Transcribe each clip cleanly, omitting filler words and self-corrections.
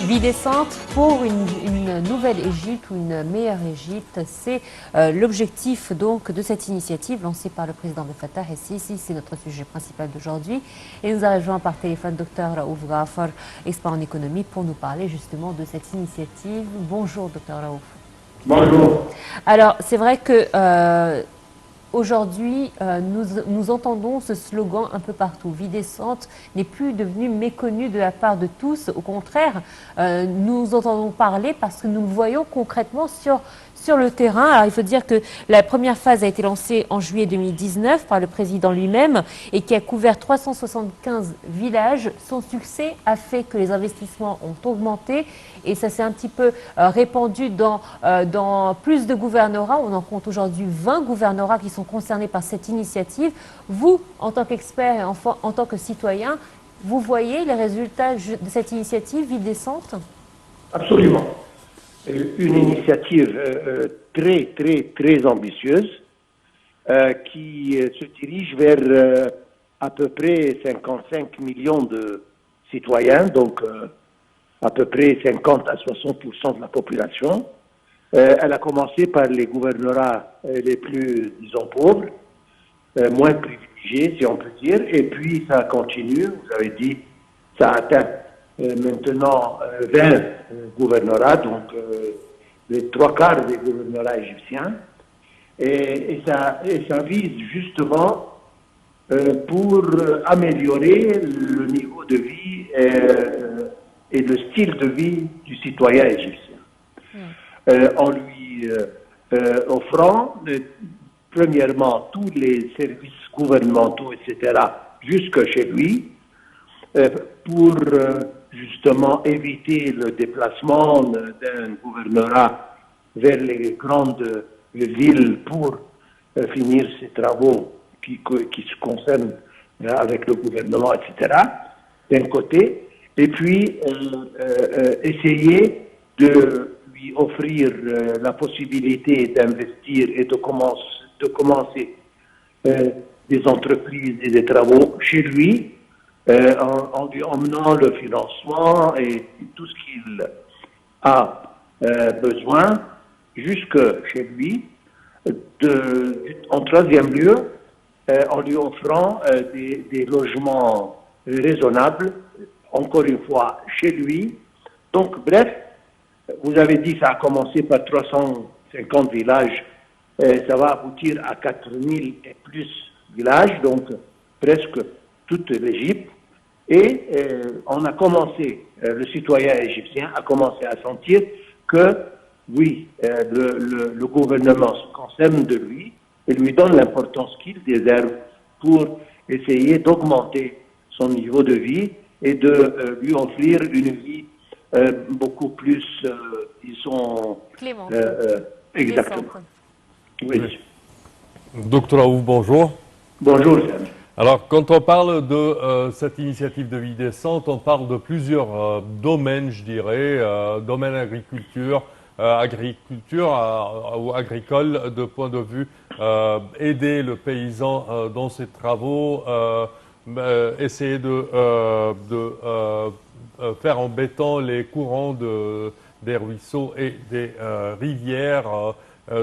Vie décente pour une nouvelle Égypte ou une meilleure Égypte, c'est l'objectif donc de cette initiative lancée par le président de Fattah el-Sisi. C'est notre sujet principal d'aujourd'hui. Et nous a rejoint par téléphone Dr Raouf Ghafar, expert en économie, pour nous parler justement de cette initiative. Bonjour Dr Raouf. Bonjour. Alors c'est vrai que aujourd'hui, nous entendons ce slogan un peu partout. Vie décente n'est plus devenu méconnu de la part de tous. Au contraire, nous entendons parler parce que nous le voyons concrètement sur le terrain. Alors, il faut dire que la première phase a été lancée en juillet 2019 par le président lui-même et qui a couvert 375 villages. Son succès a fait que les investissements ont augmenté et ça s'est un petit peu répandu dans plus de gouvernorats. On en compte aujourd'hui 20 gouvernorats qui sont concernés par cette initiative. Vous, en tant qu'expert et en tant que citoyen, vous voyez les résultats de cette initiative Vie décente? Absolument. Une initiative très ambitieuse qui se dirige vers à peu près 55 millions de citoyens, donc à peu près 50 à 60% de la population. Elle a commencé par les gouvernorats les plus, disons, pauvres, moins privilégiés, si on peut dire, et puis ça continue, vous avez dit, ça atteint maintenant 20 gouvernorats, donc les trois quarts des gouvernorats égyptiens, et ça vise justement pour améliorer le niveau de vie et le style de vie du citoyen égyptien. En lui offrant, premièrement, tous les services gouvernementaux, etc., jusque chez lui, pour justement éviter le déplacement d'un gouvernorat vers les grandes villes pour finir ses travaux qui se concernent avec le gouvernement, etc., d'un côté, et puis essayer de lui offrir la possibilité d'investir et de commencer des entreprises et des travaux chez lui, en lui emmenant le financement et tout ce qu'il a besoin jusque chez lui. En troisième lieu, en lui offrant des logements raisonnables, encore une fois, chez lui. Donc, bref, vous avez dit que ça a commencé par 350 villages, ça va aboutir à 4000 et plus villages, donc presque toute l'Égypte. Et on a commencé, le citoyen égyptien a commencé à sentir que, oui, le gouvernement se concerne de lui et lui donne l'importance qu'il déserve pour essayer d'augmenter son niveau de vie et de lui offrir une vie beaucoup plus, disons... Clément. Exactement. Oui. Docteur Raouf, bonjour. Bonjour, Sam. Alors, quand on parle de cette initiative de vie décente, on parle de plusieurs domaines, je dirais, domaine agriculture ou agricole, de point de vue aider le paysan dans ses travaux, essayer de faire en béton les courants des ruisseaux et des rivières,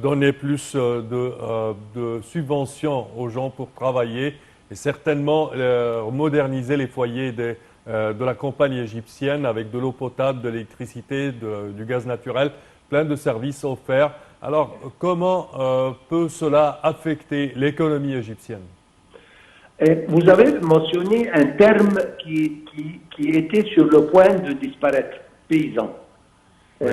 donner plus de subventions aux gens pour travailler et certainement moderniser les foyers de la campagne égyptienne avec de l'eau potable, de l'électricité, du gaz naturel, plein de services offerts. Alors, comment peut cela affecter l'économie égyptienne? Vous avez mentionné un terme qui était sur le point de disparaître, paysan. Oui.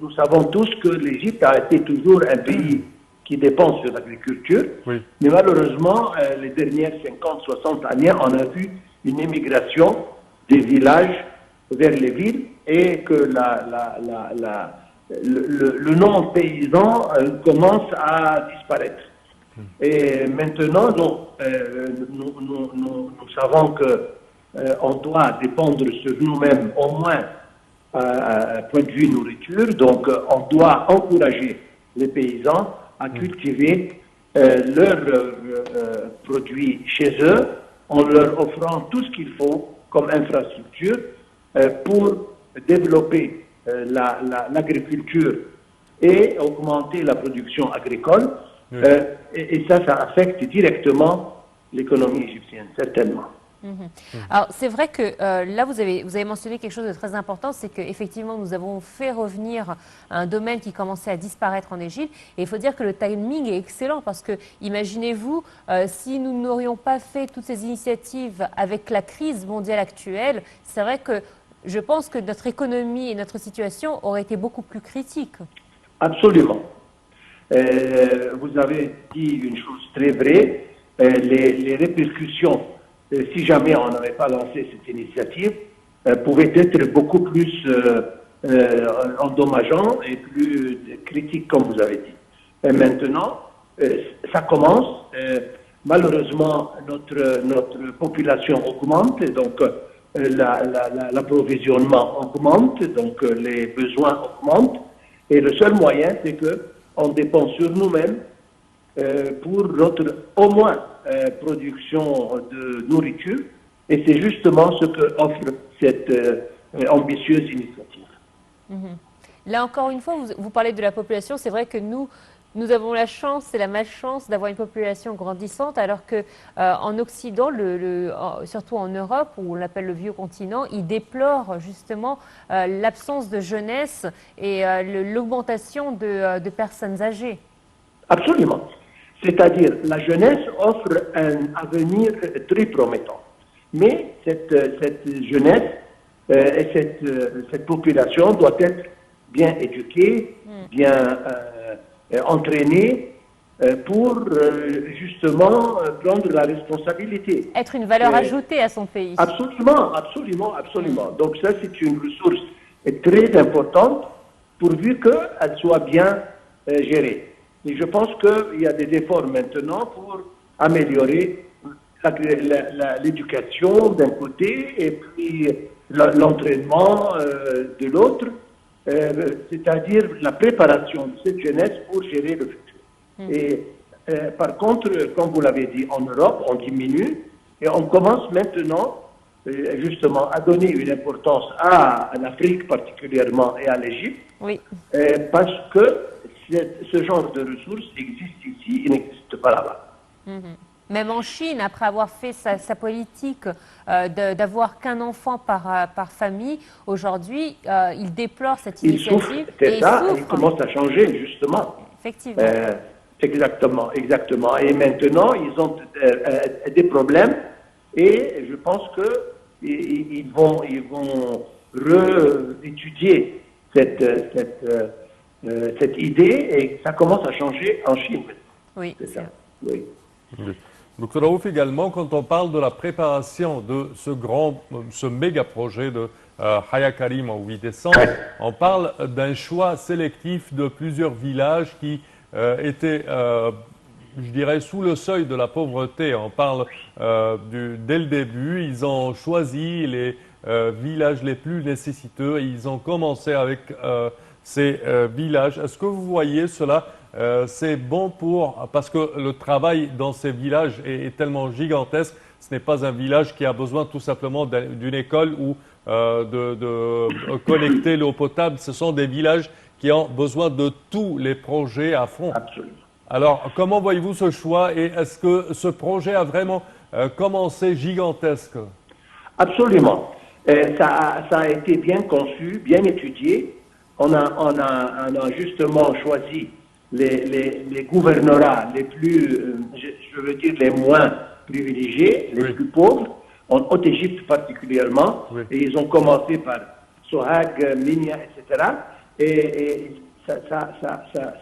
Nous savons tous que l'Égypte a été toujours un pays qui dépend sur l'agriculture, oui. Mais malheureusement, les dernières 50-60 années, on a vu une émigration des villages vers les villes et que le nom paysan commence à disparaître. Et maintenant, nous savons qu'on doit dépendre sur nous-mêmes au moins point de vue nourriture, donc on doit encourager les paysans à cultiver leurs produits chez eux en leur offrant tout ce qu'il faut comme infrastructure pour développer l'agriculture et augmenter la production agricole. Oui. Et ça affecte directement l'économie égyptienne, certainement. Alors, c'est vrai que là, vous avez mentionné quelque chose de très important, c'est qu'effectivement, nous avons fait revenir un domaine qui commençait à disparaître en Égypte. Et il faut dire que le timing est excellent parce que, imaginez-vous, si nous n'aurions pas fait toutes ces initiatives avec la crise mondiale actuelle, c'est vrai que je pense que notre économie et notre situation auraient été beaucoup plus critiques. Absolument. Vous avez dit une chose très vraie, les répercussions, si jamais on n'avait pas lancé cette initiative, pouvaient être beaucoup plus endommageants et plus critiques, comme vous avez dit. Et maintenant, ça commence. Malheureusement, notre population augmente, donc l'approvisionnement augmente, donc les besoins augmentent. Et le seul moyen, c'est qu'on dépend sur nous-mêmes pour notre, au moins, production de nourriture. Et c'est justement ce que offre cette ambitieuse initiative. Là, encore une fois, vous parlez de la population. C'est vrai que nous avons la chance et la malchance d'avoir une population grandissante, alors que en Occident, surtout en Europe, où on l'appelle le vieux continent, il déplore justement l'absence de jeunesse et l'augmentation de personnes âgées. Absolument. C'est-à-dire, la jeunesse offre un avenir très promettant. Mais cette jeunesse et cette population doit être bien éduquée, bien entraînée pour justement prendre la responsabilité. Être une valeur ajoutée à son pays. Absolument, absolument, absolument. Donc ça, c'est une ressource très importante pourvu qu'elle soit bien gérée. Et je pense qu'il y a des efforts maintenant pour améliorer l'éducation d'un côté et puis l'entraînement de l'autre, c'est-à-dire la préparation de cette jeunesse pour gérer le futur. Et par contre, comme vous l'avez dit, en Europe, on diminue et on commence maintenant justement à donner une importance à l'Afrique particulièrement et à l'Égypte, parce que ce genre de ressources existe ici, il n'existe pas là-bas. Même en Chine, après avoir fait sa politique d'avoir qu'un enfant par famille, aujourd'hui, il déplore cette initiative. C'est ça, il commence à changer, justement. Effectivement. Exactement, exactement. Et maintenant, ils ont des problèmes et je pense qu'ils vont réétudier cette idée et ça commence à changer en Chine. Oui, c'est ça. Oui. Dr Raouf, également, quand on parle de la préparation de ce méga projet de Haya Karim en 8 décembre, on parle d'un choix sélectif de plusieurs villages qui étaient, je dirais, sous le seuil de la pauvreté. On parle dès le début, ils ont choisi les villages les plus nécessiteux et ils ont commencé avec ces villages. Est-ce que vous voyez cela? C'est bon parce que le travail dans ces villages est tellement gigantesque. Ce n'est pas un village qui a besoin tout simplement d'une école ou de connecter l'eau potable. Ce sont des villages qui ont besoin de tous les projets à fond. Absolument. Alors, comment voyez-vous ce choix et est-ce que ce projet a vraiment commencé gigantesque? Absolument. Ça a été bien conçu, bien étudié. On a justement choisi les gouvernorats les plus, je veux dire, les moins privilégiés, les plus pauvres, en Haute-Égypte particulièrement. Et ils ont commencé par Sohag, Minya, etc. Et ça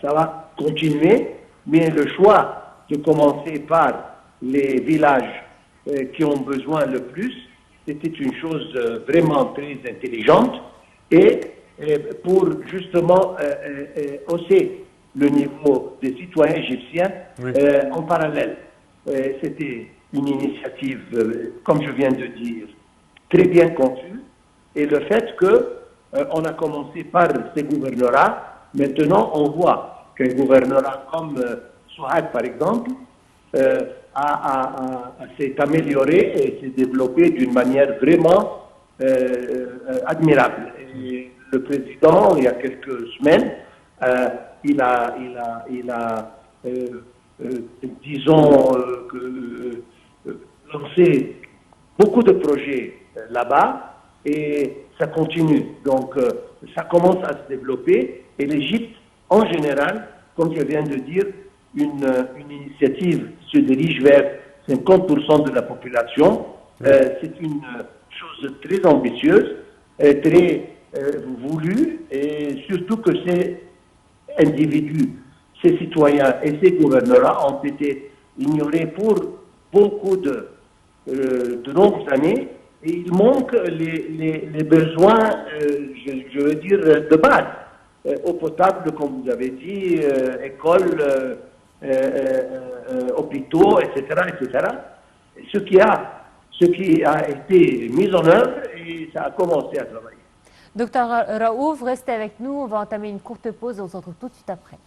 va continuer. Mais le choix de commencer par les villages qui ont besoin le plus, c'était une chose vraiment très intelligente. Et pour justement hausser le niveau des citoyens égyptiens en parallèle. C'était une initiative, comme je viens de dire, très bien conçue. Et le fait qu'on a commencé par ces gouvernorats, maintenant on voit qu'un gouvernorat comme Sohag, par exemple, s'est amélioré et s'est développé d'une manière vraiment admirable. le président, il y a quelques semaines, il a disons, lancé beaucoup de projets là-bas et ça continue. Donc, ça commence à se développer et l'Égypte, en général, comme je viens de dire, une initiative se dirige vers 50% de la population. C'est une chose très ambitieuse, très voulue, et surtout que ces individus, ces citoyens et ces gouverneurs ont été ignorés pour beaucoup de longues années, et il manque les besoins, je veux dire, de base. Eau potable, comme vous avez dit, écoles, hôpitaux, etc., etc. Ce qui a été mis en œuvre et ça a commencé à travailler. Docteur Raouf, restez avec nous. On va entamer une courte pause et on se retrouve tout de suite après.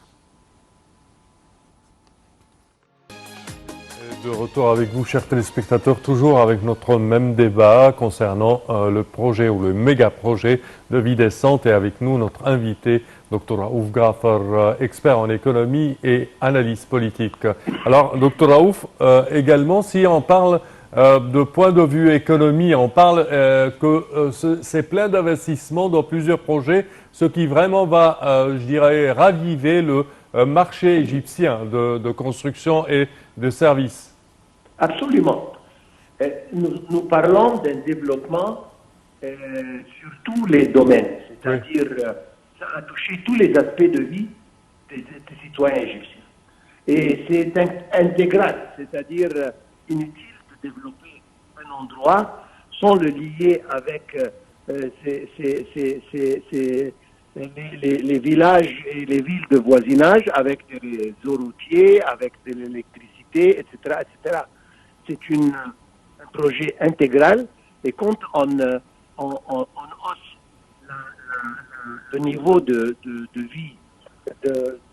De retour avec vous, chers téléspectateurs, toujours avec notre même débat concernant le projet ou le méga-projet de vie décente. Et avec nous, notre invité, Dr Raouf Ghafer, expert en économie et analyse politique. Alors, Dr Raouf, également, si on parle de point de vue économie, on parle que c'est plein d'investissements dans plusieurs projets, ce qui vraiment va, je dirais, raviver le marché égyptien de construction et de services. Absolument. Nous parlons d'un développement sur tous les domaines, c'est-à-dire ça a touché tous les aspects de vie des citoyens égyptiens. Et c'est intégral, c'est-à-dire inutile de développer un endroit sans le lier avec les villages et les villes de voisinage, avec des réseaux routiers, avec de l'électricité, etc., etc. C'est un projet intégral et quand on hausse le niveau de vie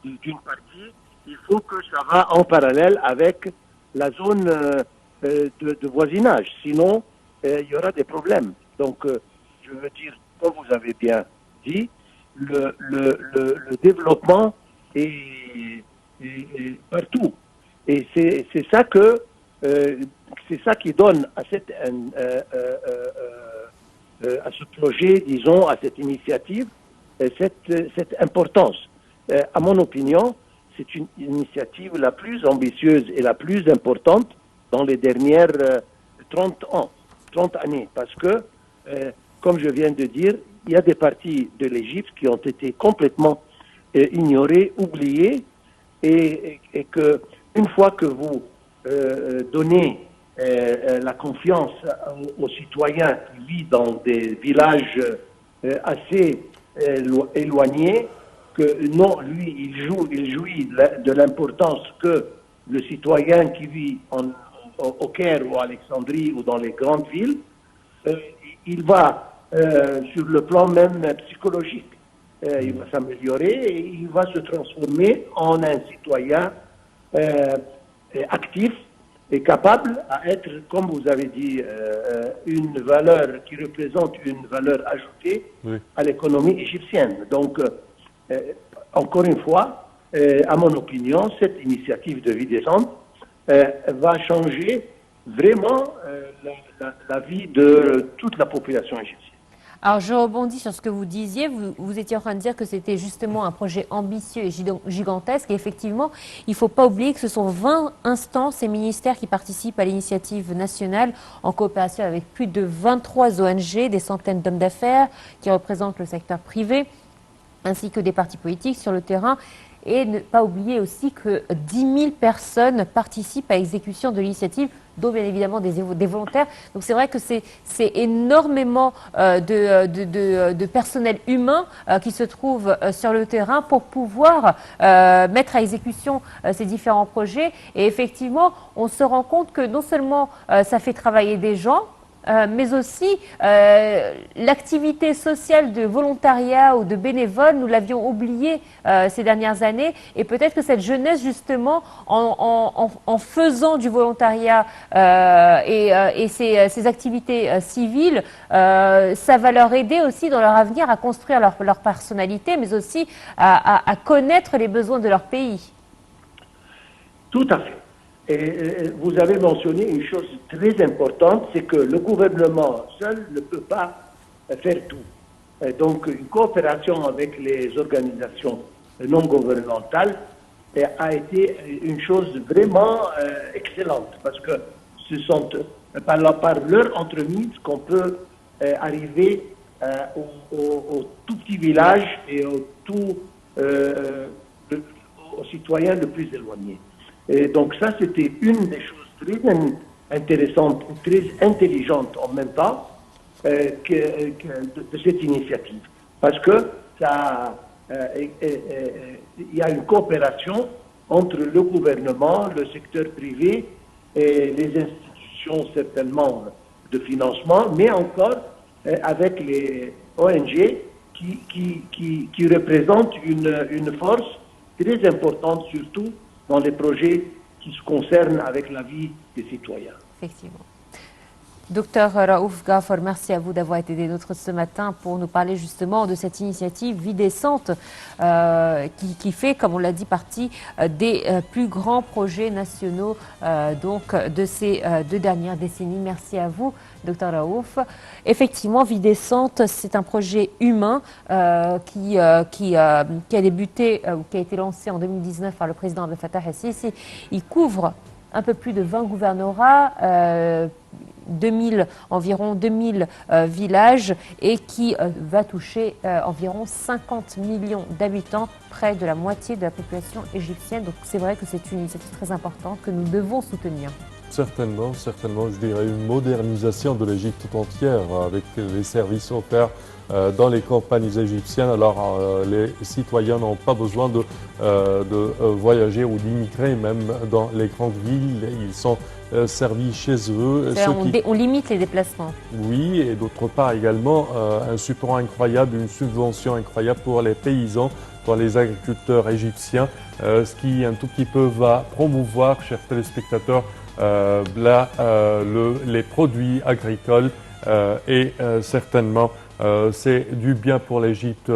d'une partie, il faut que ça va en parallèle avec la zone de voisinage. Sinon, il y aura des problèmes. Donc, je veux dire, comme vous avez bien dit, le développement est partout. Et c'est ça qui donne à ce projet, disons, à cette initiative, cette importance. À mon opinion, c'est une initiative la plus ambitieuse et la plus importante dans les dernières 30 années. Parce que, comme je viens de dire, il y a des parties de l'Égypte qui ont été complètement ignorées, oubliées, et que une fois que vous donnez la confiance aux citoyens qui vivent dans des villages assez éloignés, que non, lui, il jouit de l'importance que le citoyen qui vit au Caire ou à Alexandrie ou dans les grandes villes, il va, sur le plan même psychologique, il va s'améliorer et il va se transformer en un citoyen actif et capable à être, comme vous avez dit, une valeur qui représente une valeur ajoutée à l'économie égyptienne. Donc, encore une fois, à mon opinion, cette initiative de vie décente va changer vraiment la vie de toute la population égyptienne. Alors, je rebondis sur ce que vous disiez. Vous étiez en train de dire que c'était justement un projet ambitieux et gigantesque. Et effectivement, il ne faut pas oublier que ce sont 20 instances et ministères qui participent à l'initiative nationale en coopération avec plus de 23 ONG, des centaines d'hommes d'affaires qui représentent le secteur privé, ainsi que des partis politiques sur le terrain. Et ne pas oublier aussi que 10 000 personnes participent à l'exécution de l'initiative, dont bien évidemment des volontaires. Donc c'est vrai que c'est énormément de personnel humain qui se trouve sur le terrain pour pouvoir mettre à exécution ces différents projets. Et effectivement, on se rend compte que non seulement ça fait travailler des gens, mais aussi l'activité sociale de volontariat ou de bénévole, nous l'avions oubliée ces dernières années. Et peut-être que cette jeunesse, justement, en faisant du volontariat et ces activités civiles, ça va leur aider aussi dans leur avenir à construire leur personnalité, mais aussi à connaître les besoins de leur pays. Tout à fait. Et vous avez mentionné une chose très importante, c'est que le gouvernement seul ne peut pas faire tout. Et donc, une coopération avec les organisations non gouvernementales a été une chose vraiment excellente, parce que ce sont par leur entremise qu'on peut arriver au tout petit village et aux citoyens le plus éloignés. Et donc ça, c'était une des choses très intéressantes, très intelligentes en même temps de cette initiative. Parce que il y a une coopération entre le gouvernement, le secteur privé et les institutions certainement de financement, mais encore avec les ONG qui représentent une force très importante, surtout dans les projets qui se concernent avec la vie des citoyens. Effectivement. Docteur Raouf Ghafor, merci à vous d'avoir été des nôtres ce matin pour nous parler justement de cette initiative Vie décente qui fait, comme on l'a dit, partie des plus grands projets nationaux donc de ces 2 dernières décennies. Merci à vous, Docteur Raouf. Effectivement, Vie décente, c'est un projet humain qui a débuté ou qui a été lancé en 2019 par le président Abdel Fattah el-Sisi. Il couvre un peu plus de 20 gouvernorats, environ 2000 villages et qui va toucher environ 50 millions d'habitants, près de la moitié de la population égyptienne. Donc c'est vrai que c'est une initiative très importante que nous devons soutenir. Certainement, je dirais une modernisation de l'Égypte tout entière avec les services offerts dans les campagnes égyptiennes. Alors les citoyens n'ont pas besoin de voyager ou d'immigrer même dans les grandes villes. Ils sont servis chez eux. On limite les déplacements. Oui, et d'autre part également un support incroyable, une subvention incroyable pour les paysans, pour les agriculteurs égyptiens, ce qui un tout petit peu va promouvoir, chers téléspectateurs, les produits agricoles et certainement c'est du bien pour l'Égypte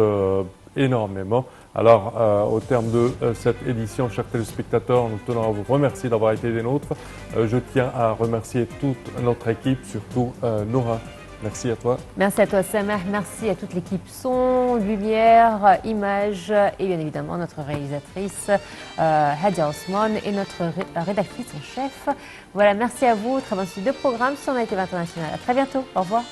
énormément. Alors, au terme de cette édition, chers téléspectateurs, nous tenons à vous remercier d'avoir été des nôtres. Je tiens à remercier toute notre équipe, surtout Nora. Merci à toi. Merci à toi, Samah. Merci à toute l'équipe son, lumière, images et bien évidemment notre réalisatrice Hadia Osman et notre rédactrice en chef. Voilà, merci à vous. Très bonne suite de programme sur Naïve International. À très bientôt. Au revoir.